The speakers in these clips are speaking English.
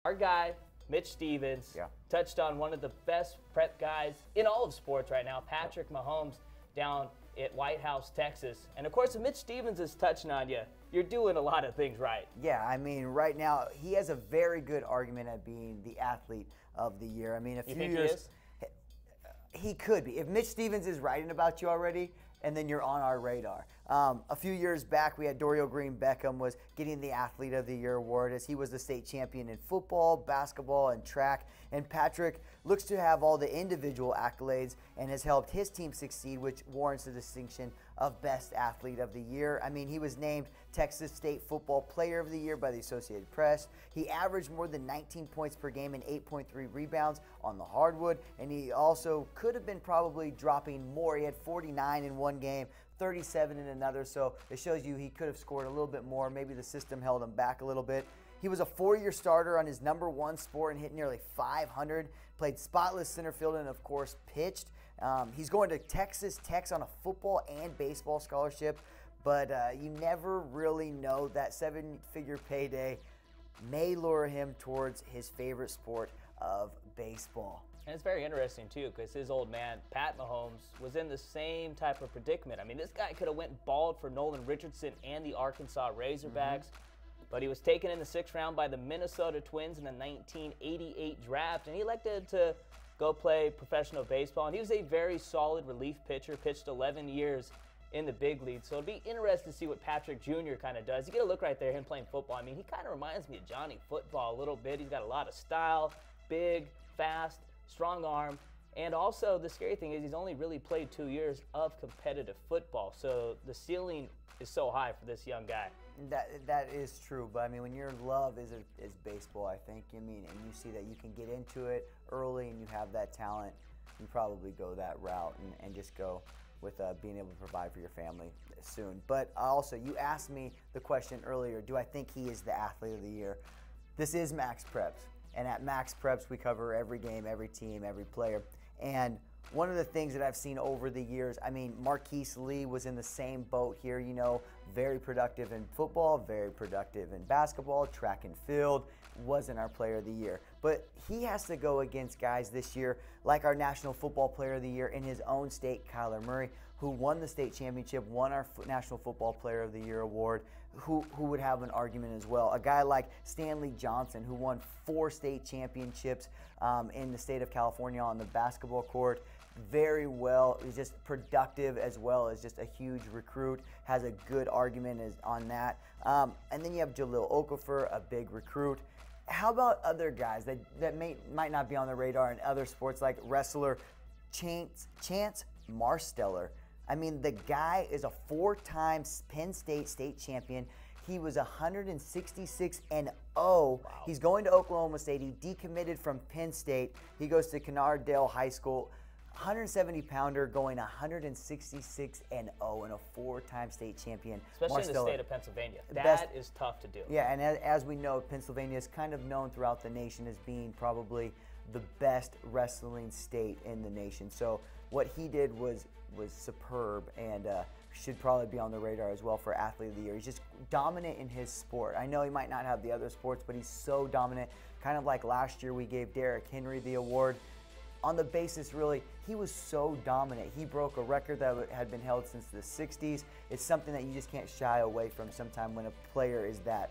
Our guy, Mitch Stevens, touched on one of the best prep guys in all of sports right now, Patrick Mahomes, down at Whitehouse, Texas. And of course, if Mitch Stevens is touching on you, you're doing a lot of things right. Yeah, I mean, right now, he has a very good argument at being the athlete of the year. I mean, a few years. He could be. If Mitch Stevens is writing about you already, and then you're on our radar. A few years back, we had Dorial Green Beckham was getting the Athlete of the Year award as he was the state champion in football, basketball, and track. And Patrick looks to have all the individual accolades and has helped his team succeed, which warrants the distinction of Best Athlete of the Year. I mean, he was named Texas State Football Player of the Year by the Associated Press. He averaged more than 19 points per game and 8.3 rebounds on the hardwood, and he also could have been probably dropping more. He had 49 in one game, 37 in another, so it shows you he could have scored a little bit more. Maybe the system held him back a little bit. He was a four-year starter on his #1 sport and hit nearly 500, played spotless center field, and of course pitched. He's going to Texas Tech on a football and baseball scholarship, but you never really know. That seven-figure payday may lure him towards his favorite sport of baseball. And it's very interesting, too, because his old man, Pat Mahomes, was in the same type of predicament. I mean, this guy could have went bald for Nolan Richardson and the Arkansas Razorbacks, but he was taken in the 6th round by the Minnesota Twins in the 1988 draft, and he elected to go play professional baseball. And he was a very solid relief pitcher, pitched 11 years in the big leagues. So it'd be interesting to see what Patrick Jr. kind of does. You get a look right there, him playing football. I mean, he kind of reminds me of Johnny Football a little bit. He's got a lot of style, big, fast, strong arm, and also the scary thing is he's only really played 2 years of competitive football, so the ceiling is so high for this young guy. That is true, but I mean, when your love is baseball, I think, and you see that you can get into it early and you have that talent, you probably go that route and just go with being able to provide for your family soon. But also, you asked me the question earlier, do I think he is the Athlete of the Year? This is MaxPreps. And at MaxPreps, we cover every game, every team, every player. And one of the things that I've seen over the years, I mean, Marquise Lee was in the same boat here, you know, very productive in football, very productive in basketball, track and field, wasn't our player of the year. But he has to go against guys this year like our National Football Player of the Year in his own state, Kyler Murray, who won the state championship, won our National Football Player of the Year award, who would have an argument as well. A guy like Stanley Johnson, who won 4 state championships in the state of California on the basketball court, very well, is just productive as well as just a huge recruit, has a good argument on that. And then you have Jalil Okafor, a big recruit. How about other guys that might not be on the radar in other sports, like wrestler Chance Marsteller? I mean, the guy is a 4-time Penn State champion. He was 166-0. Wow. He's going to Oklahoma State. He decommitted from Penn State. He goes to Kennard-Dale High School. 170-pounder going 166-0 and a 4-time state champion. Especially in the state of Pennsylvania. That is tough to do. Yeah, and as we know, Pennsylvania is kind of known throughout the nation as being probably the best wrestling state in the nation. So what he did was superb and should probably be on the radar as well for Athlete of the Year. He's just dominant in his sport. I know he might not have the other sports, but he's so dominant. Kind of like last year we gave Derrick Henry the award. On the basis, really, he was so dominant. He broke a record that had been held since the 60s. It's something that you just can't shy away from sometime when a player is that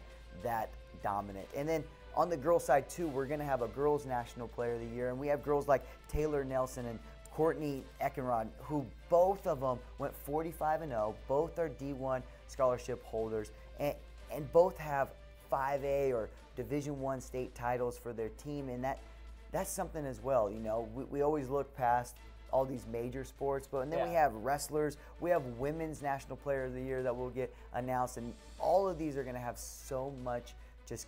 dominant. And then on the girls' side, too, we're going to have a Girls' National Player of the Year, and we have girls like Taylor Nelson and Courtney Eckenrod, who both of them went 45-0. Both are D1 scholarship holders, and both have 5A or Division I state titles for their team, and that's something as well. You know, we always look past all these major sports, but and then we have wrestlers, we have Women's National Player of the Year that will get announced, and all of these are going to have so much just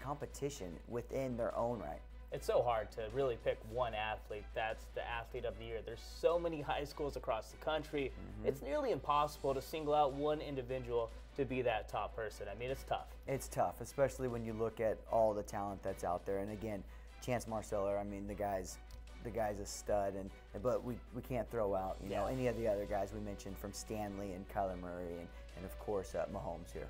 competition within their own right. It's so hard to really pick one athlete that's the Athlete of the Year. There's so many high schools across the country. It's nearly impossible to single out one individual to be that top person. I mean, it's tough. It's tough, especially when you look at all the talent that's out there. And again, Chance Marsteller, I mean, the guy's a stud, but we can't throw out any of the other guys we mentioned, from Stanley and Kyler Murray and of course Mahomes here.